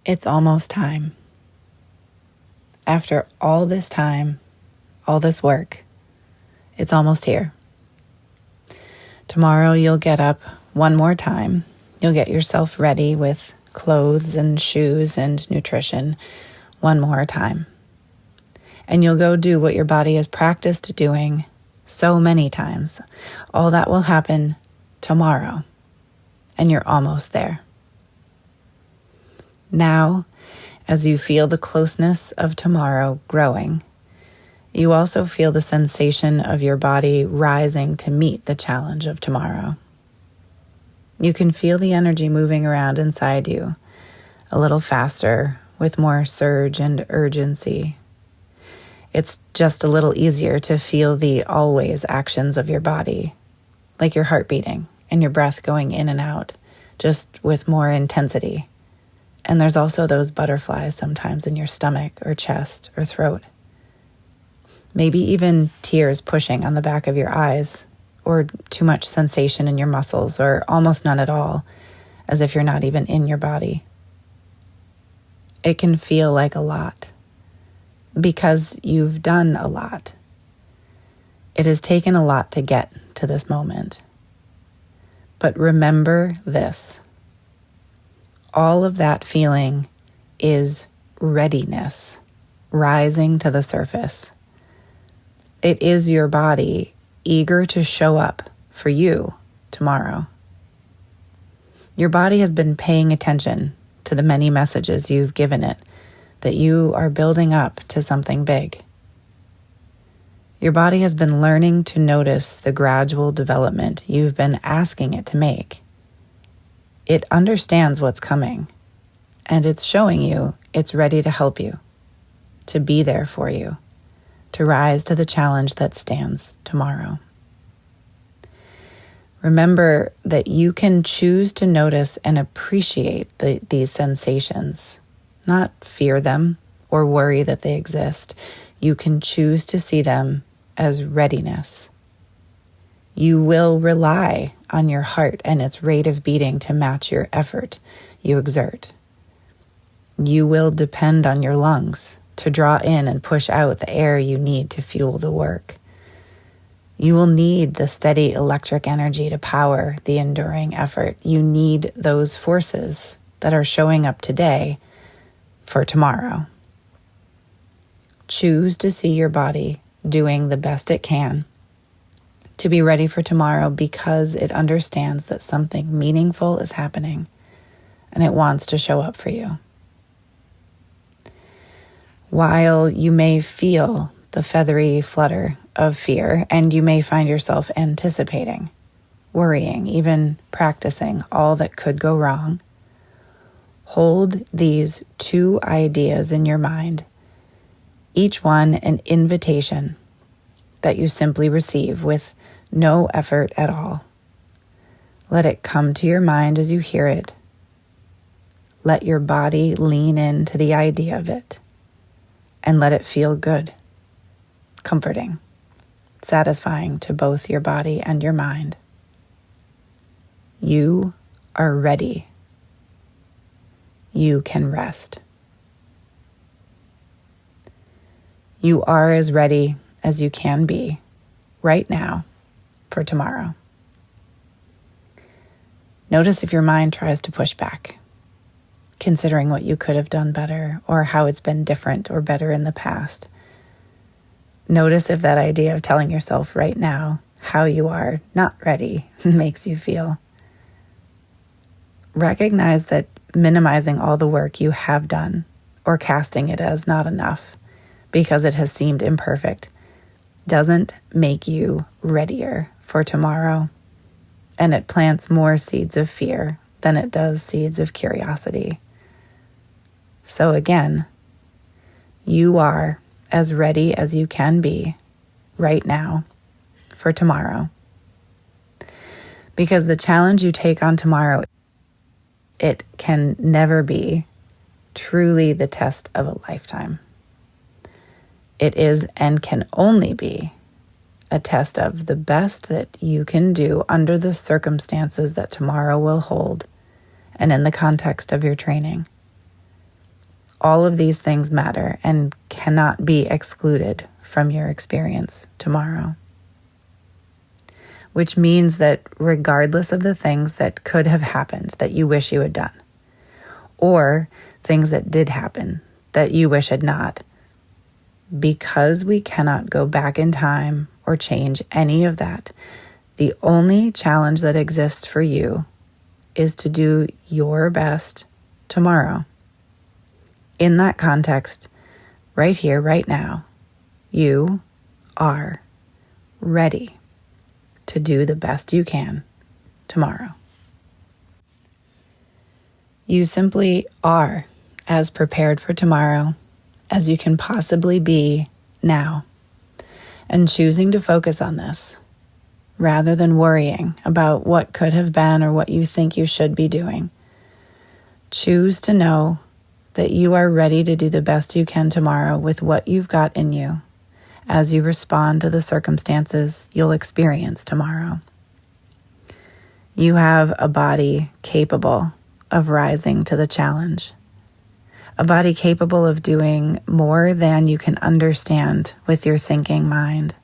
It's almost time. After all this time, all this work, it's almost here. Tomorrow you'll get up one more time. You'll get yourself ready with clothes and shoes and nutrition one more time. And you'll go do what your body has practiced doing so many times. All that will happen tomorrow, and you're almost there. Now, as you feel the closeness of tomorrow growing, you also feel the sensation of your body rising to meet the challenge of tomorrow. You can feel the energy moving around inside you, a little faster, with more surge and urgency. It's just a little easier to feel the always actions of your body, like your heart beating and your breath going in and out, just with more intensity. And there's also those butterflies sometimes in your stomach or chest or throat. Maybe even tears pushing on the back of your eyes, or too much sensation in your muscles, or almost none at all, as if you're not even in your body. It can feel like a lot, because you've done a lot. It has taken a lot to get to this moment. But remember this. All of that feeling is readiness rising to the surface. It is your body eager to show up for you tomorrow. Your body has been paying attention to the many messages you've given it that you are building up to something big. Your body has been learning to notice the gradual development you've been asking it to make. It understands what's coming, and it's showing you it's ready to help you, to be there for you, to rise to the challenge that stands tomorrow. Remember that you can choose to notice and appreciate these sensations, not fear them or worry that they exist. You can choose to see them as readiness. You will rely on your heart and its rate of beating to match your effort you exert. You will depend on your lungs to draw in and push out the air you need to fuel the work. You will need the steady electric energy to power the enduring effort. You need those forces that are showing up today for tomorrow. Choose to see your body doing the best it can to be ready for tomorrow, because it understands that something meaningful is happening and it wants to show up for you. While you may feel the feathery flutter of fear, and you may find yourself anticipating, worrying, even practicing all that could go wrong, hold these two ideas in your mind, each one an invitation that you simply receive with no effort at all. Let it come to your mind as you hear it. Let your body lean into the idea of it, and let it feel good, comforting, satisfying to both your body and your mind. You are ready. You can rest. You are as ready as you can be right now for tomorrow. Notice if your mind tries to push back, considering what you could have done better or how it's been different or better in the past. Notice if that idea of telling yourself right now how you are not ready makes you feel. Recognize that minimizing all the work you have done or casting it as not enough because it has seemed imperfect doesn't make you readier for tomorrow, and it plants more seeds of fear than it does seeds of curiosity. So again, you are as ready as you can be right now for tomorrow. Because the challenge you take on tomorrow, it can never be truly the test of a lifetime. It is and can only be a test of the best that you can do under the circumstances that tomorrow will hold and in the context of your training. All of these things matter and cannot be excluded from your experience tomorrow. Which means that regardless of the things that could have happened that you wish you had done, or things that did happen that you wish had not, because we cannot go back in time or change any of that, the only challenge that exists for you is to do your best tomorrow. In that context, right here, right now, you are ready to do the best you can tomorrow. You simply are as prepared for tomorrow as you can possibly be now. And choosing to focus on this, rather than worrying about what could have been or what you think you should be doing, choose to know that you are ready to do the best you can tomorrow with what you've got in you as you respond to the circumstances you'll experience tomorrow. You have a body capable of rising to the challenge, a body capable of doing more than you can understand with your thinking mind,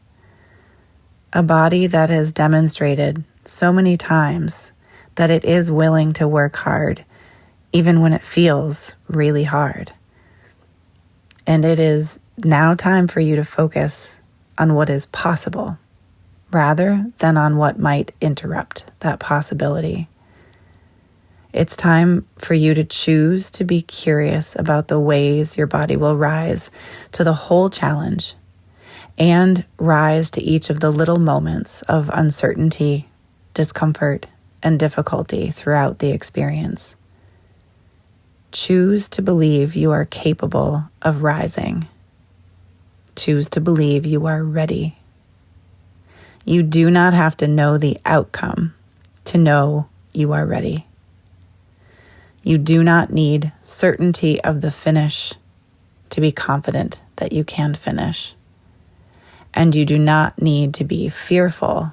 a body that has demonstrated so many times that it is willing to work hard even when it feels really hard. And it is now time for you to focus on what is possible rather than on what might interrupt that possibility. It's time for you to choose to be curious about the ways your body will rise to the whole challenge and rise to each of the little moments of uncertainty, discomfort, and difficulty throughout the experience. Choose to believe you are capable of rising. Choose to believe you are ready. You do not have to know the outcome to know you are ready. You do not need certainty of the finish to be confident that you can finish. And you do not need to be fearful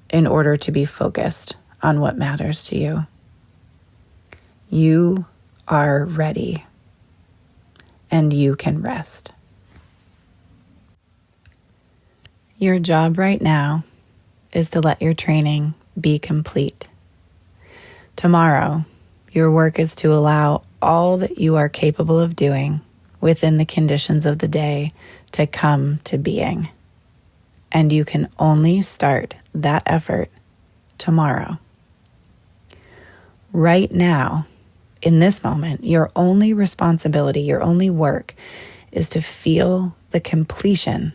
in order to be focused on what matters to you. You are ready, and you can rest. Your job right now is to let your training be complete. Tomorrow, your work is to allow all that you are capable of doing within the conditions of the day to come to being. And you can only start that effort tomorrow. Right now, in this moment, your only responsibility, your only work is to feel the completion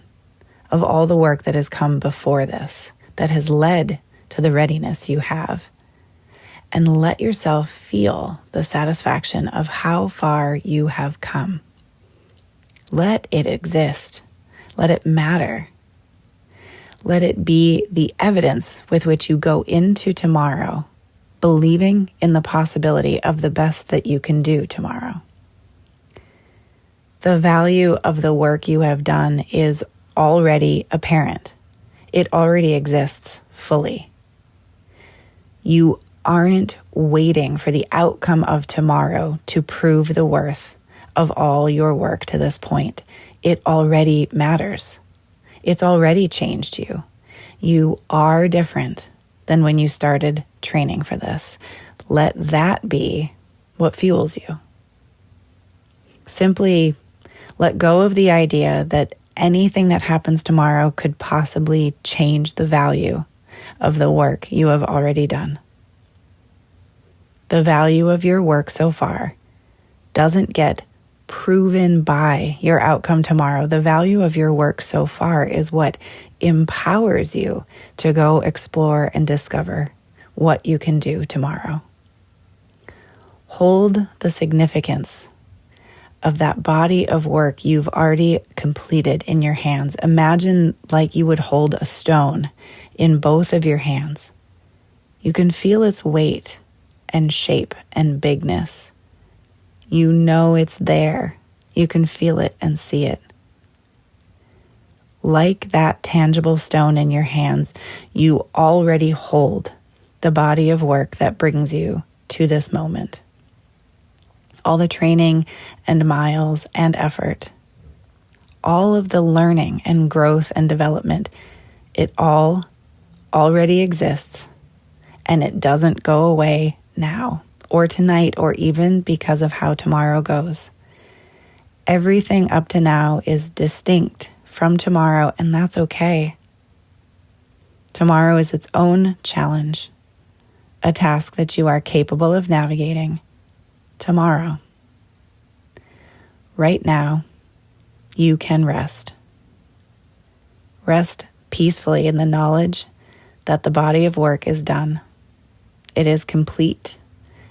of all the work that has come before this, that has led to the readiness you have. And let yourself feel the satisfaction of how far you have come. Let it exist. Let it matter. Let it be the evidence with which you go into tomorrow, believing in the possibility of the best that you can do tomorrow. The value of the work you have done is already apparent. It already exists fully. You aren't waiting for the outcome of tomorrow to prove the worth of all your work to this point. It already matters. It's already changed you. You are different than when you started training for this. Let that be what fuels you. Simply let go of the idea that anything that happens tomorrow could possibly change the value of the work you have already done. The value of your work so far doesn't get proven by your outcome tomorrow. The value of your work so far is what empowers you to go explore and discover what you can do tomorrow. Hold the significance of that body of work you've already completed in your hands. Imagine like you would hold a stone in both of your hands. You can feel its weight and shape and bigness. You know it's there. You can feel it and see it. Like that tangible stone in your hands, you already hold the body of work that brings you to this moment. all the training and miles and effort, all of the learning and growth and development, it all already exists, and it doesn't go away now or tonight or even because of how tomorrow goes. Everything up to now is distinct from tomorrow, and that's okay. Tomorrow is its own challenge, a task that you are capable of navigating tomorrow. Right now, you can rest. Rest peacefully in the knowledge that the body of work is done. It is complete,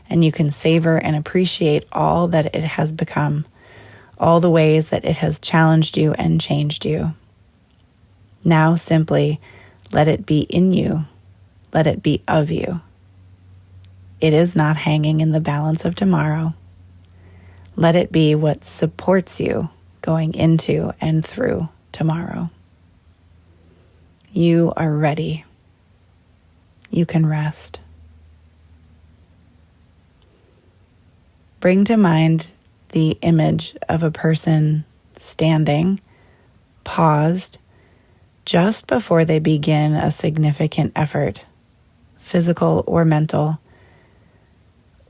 and you can savor and appreciate all that it has become, all the ways that it has challenged you and changed you. Now simply let it be in you. Let it be of you. It is not hanging in the balance of tomorrow. Let it be what supports you going into and through tomorrow. You are ready. You can rest. Bring to mind the image of a person standing, paused, just before they begin a significant effort, physical or mental.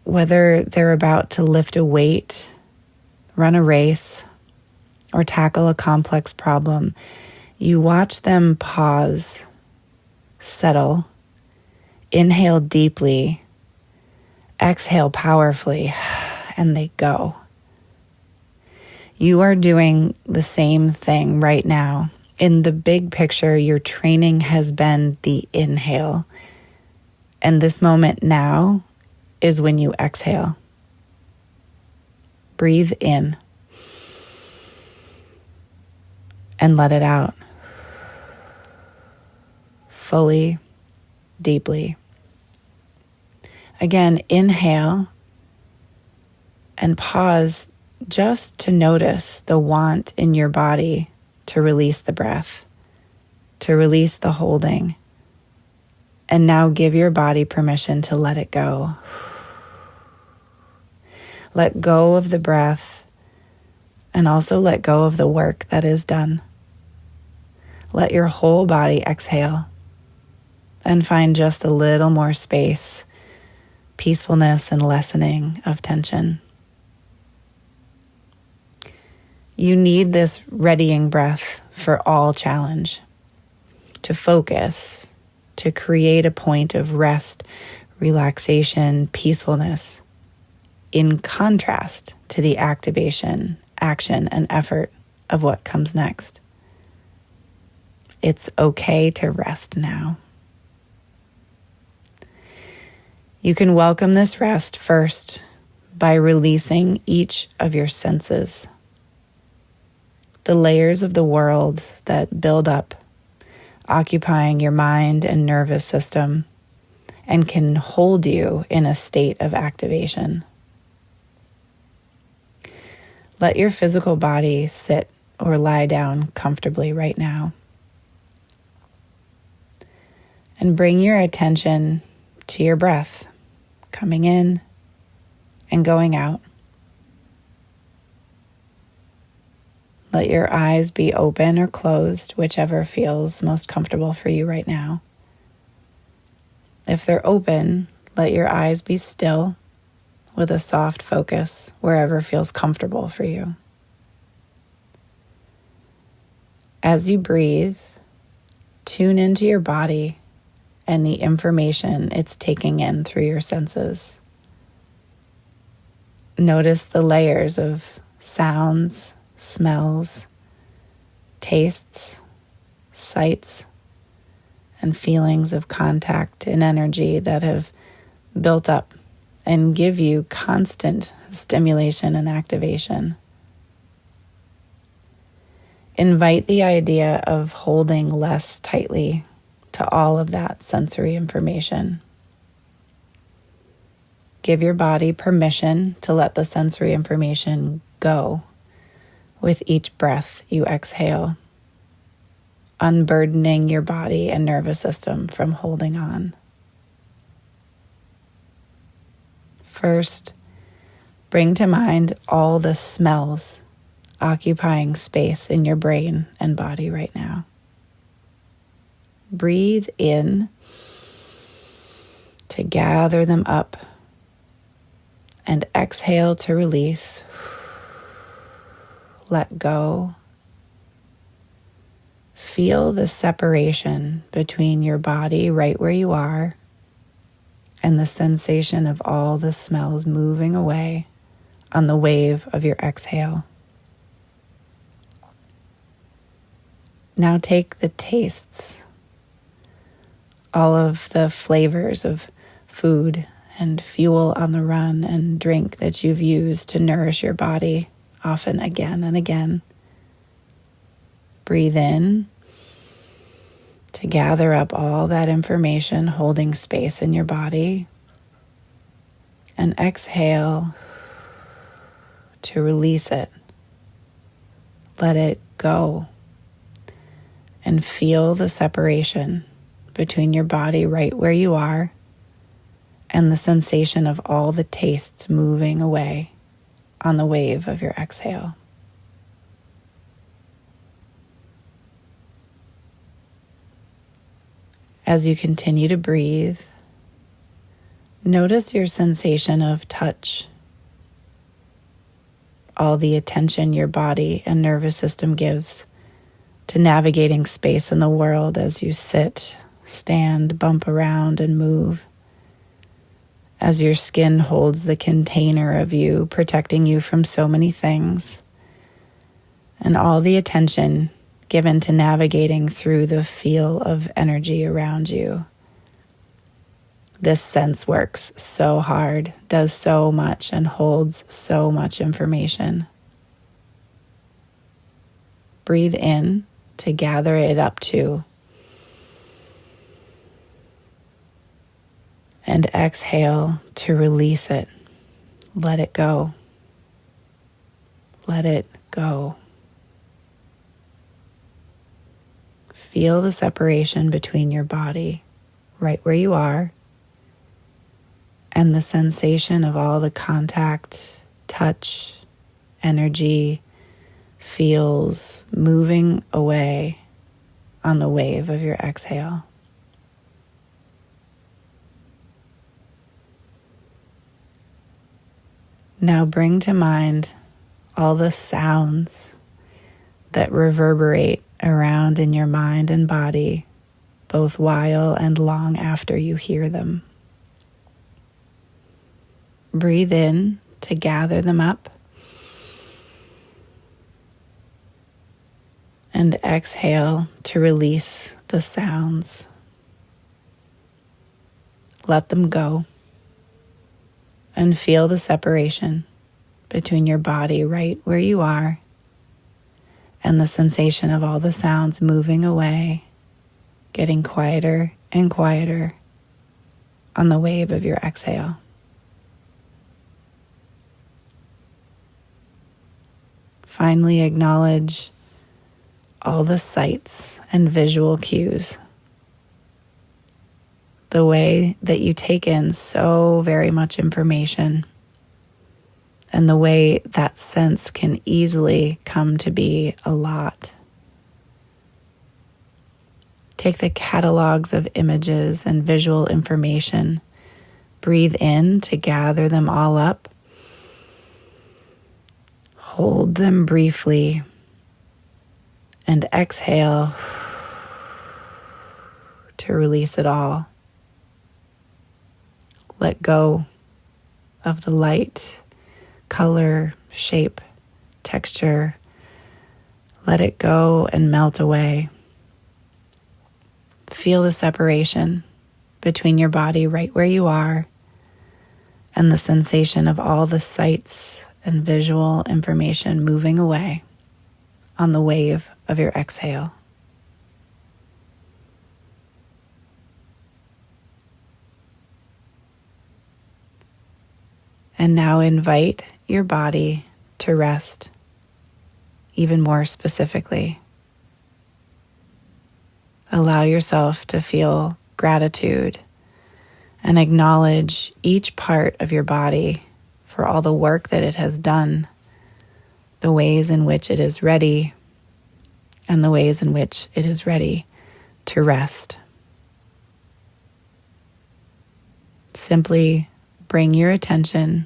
Whether they're about to lift a weight, run a race, or tackle a complex problem, you watch them pause, settle, inhale deeply, exhale powerfully, and they go. You are doing the same thing right now. In the big picture, your training has been the inhale. And this moment now is when you exhale. Breathe in and let it out. Fully, deeply. Again, inhale and pause just to notice the want in your body to release the breath, to release the holding. And now give your body permission to let it go. Let go of the breath and also let go of the work that is done. Let your whole body exhale and find just a little more space, peacefulness, and lessening of tension. You need this readying breath for all challenge, to focus, to create a point of rest, relaxation, peacefulness, in contrast to the activation, action, and effort of what comes next. It's okay to rest now. You can welcome this rest first by releasing each of your senses. The layers of the world that build up, occupying your mind and nervous system, and can hold you in a state of activation. Let your physical body sit or lie down comfortably right now. And bring your attention to your breath, coming in and going out. Let your eyes be open or closed, whichever feels most comfortable for you right now. If they're open, let your eyes be still with a soft focus wherever feels comfortable for you. As you breathe, tune into your body and the information it's taking in through your senses. Notice the layers of sounds, smells, tastes, sights, and feelings of contact and energy that have built up and give you constant stimulation and activation. Invite the idea of holding less tightly to all of that sensory information. Give your body permission to let the sensory information go with each breath you exhale, unburdening your body and nervous system from holding on. First, Bring to mind all the smells occupying space in your brain and body right now. Breathe in to gather them up, and exhale to release. Let go. Feel the separation between your body right where you are and the sensation of all the smells moving away on the wave of your exhale. Now take the tastes, all of the flavors of food and fuel on the run and drink that you've used to nourish your body, often again and again. Breathe in to gather up all that information holding space in your body, and exhale to release it. Let it go and feel the separation between your body right where you are and the sensation of all the tastes moving away on the wave of your exhale. As you continue to breathe, notice your sensation of touch, all the attention your body and nervous system gives to navigating space in the world as you sit, stand, bump around, and move. As your skin holds the container of you, protecting you from so many things, and all the attention given to navigating through the feel of energy around you. This sense works so hard, does so much, and holds so much information. Breathe in to gather it up too, and exhale to release it. Let it go. Let it go. Feel the separation between your body, right where you are, and the sensation of all the contact, touch, energy, feels moving away on the wave of your exhale. Now bring to mind all the sounds that reverberate around in your mind and body, both while and long after you hear them. Breathe in to gather them up, and exhale to release the sounds. Let them go, and feel the separation between your body right where you are and the sensation of all the sounds moving away, getting quieter and quieter on the wave of your exhale. Finally, acknowledge all the sights and visual cues, the way that you take in so very much information, and the way that sense can easily come to be a lot. Take the catalogs of images and visual information, breathe in to gather them all up, hold them briefly, and exhale to release it all. Let go of the light, color, shape, texture. Let it go and melt away. Feel the separation between your body right where you are and the sensation of all the sights and visual information moving away on the wave of your exhale. And now invite your body to rest even more specifically. Allow yourself to feel gratitude and acknowledge each part of your body for all the work that it has done, the ways in which it is ready, and the ways in which it is ready to rest. Simply bring your attention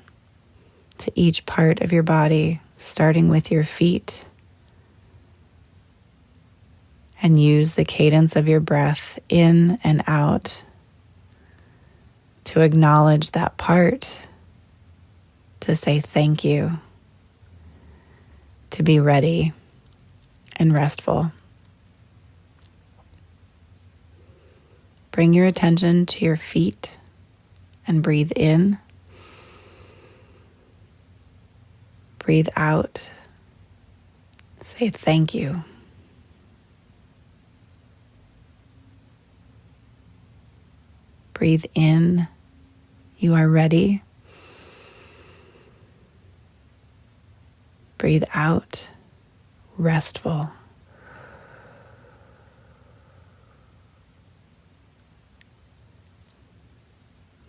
to each part of your body, starting with your feet, and use the cadence of your breath in and out to acknowledge that part, to say thank you, to be ready and restful. Bring your attention to your feet and breathe in. Breathe out. Say thank you. Breathe in. You are ready. Breathe out. Restful.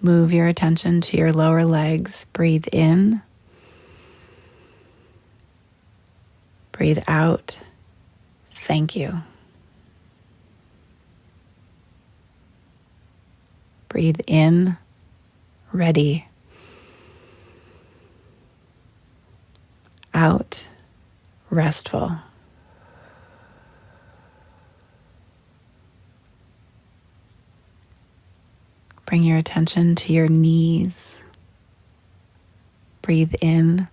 Move your attention to your lower legs. Breathe in. Breathe out. Thank you. Breathe in. Ready. Out. Restful. Bring your attention to your knees. Breathe in.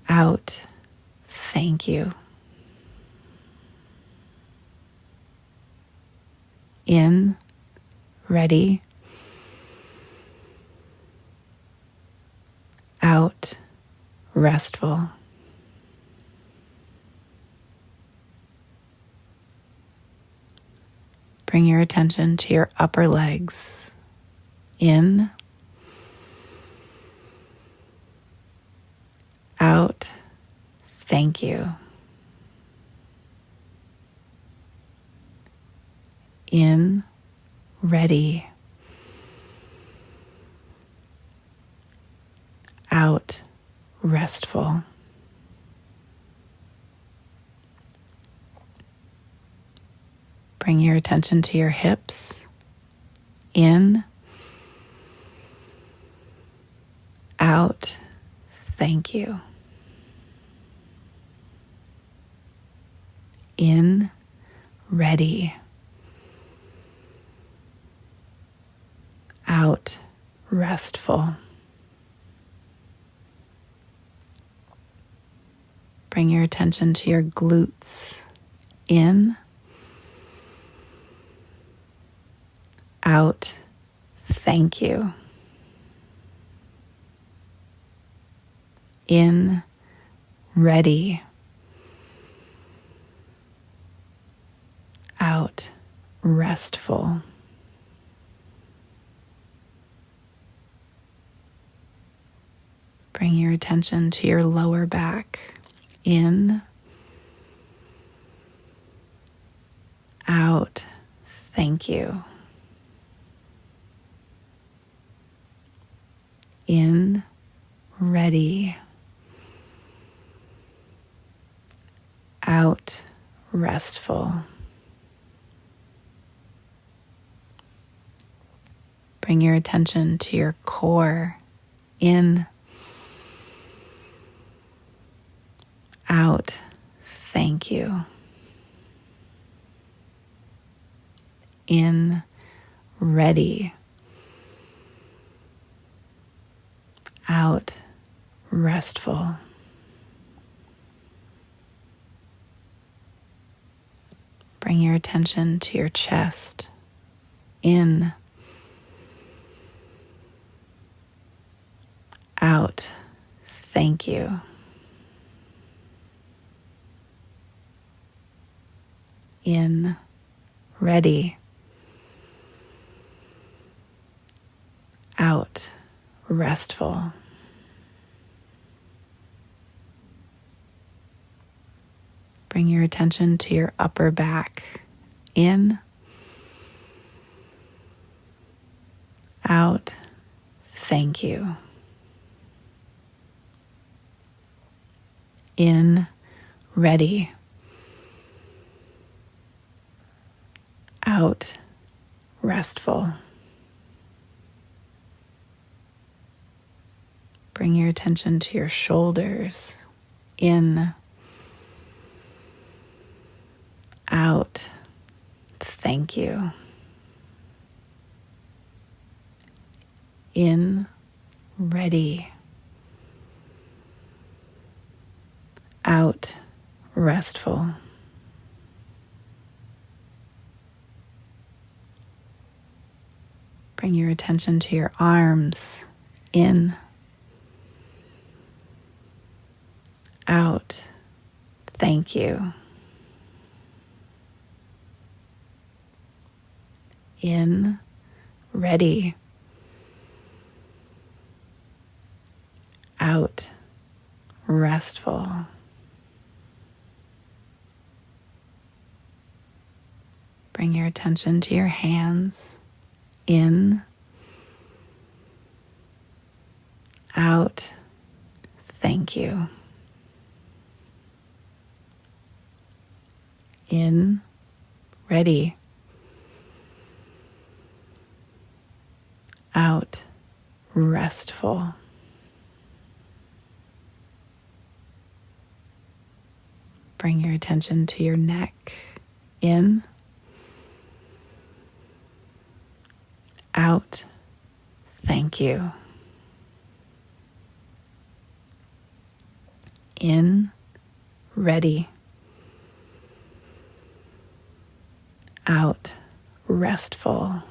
Out. Thank you. In. Ready. Out. Restful. Bring your attention to your upper legs. In. Out. Thank you. In. Ready. Out. Restful. Bring your attention to your hips. In. Out. Thank you. In. Ready. Out. Restful. Bring your attention to your glutes. In. Out. Thank you. In. Ready. Out. Restful. Bring your attention to your lower back. In. Out. Thank you. In. Ready. Out. Restful. Bring your attention to your core. In. Out. Thank you. In. Ready. Out. Restful. Bring your attention to your chest. In. Out. Thank you. In. Ready. Out. Restful. Bring your attention to your upper back. In. Out. thank you. In, ready. Out, restful. Bring your attention to your shoulders. In, out, thank you. In, ready. Out, restful. Bring your attention to your arms. In, out, thank you. In, ready. Out, restful. Bring your attention to your hands. In, out, thank you. In, ready. Out, restful. Bring your attention to your neck. In, out, thank you. In, ready. Out, restful.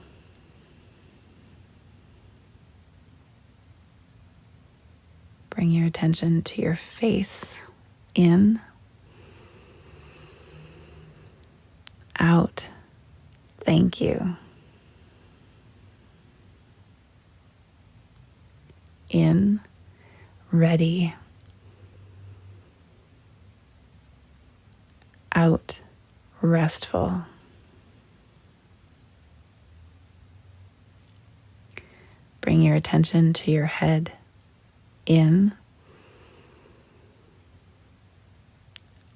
Bring your attention to your face. In, out, thank you. In, ready. Out, restful. Bring your attention to your head. In,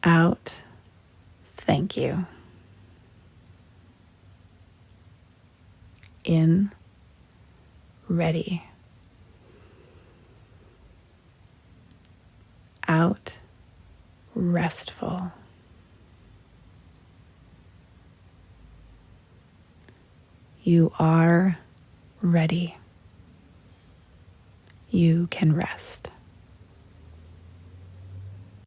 out, thank you. In, ready. Out, restful. You are ready. You can rest.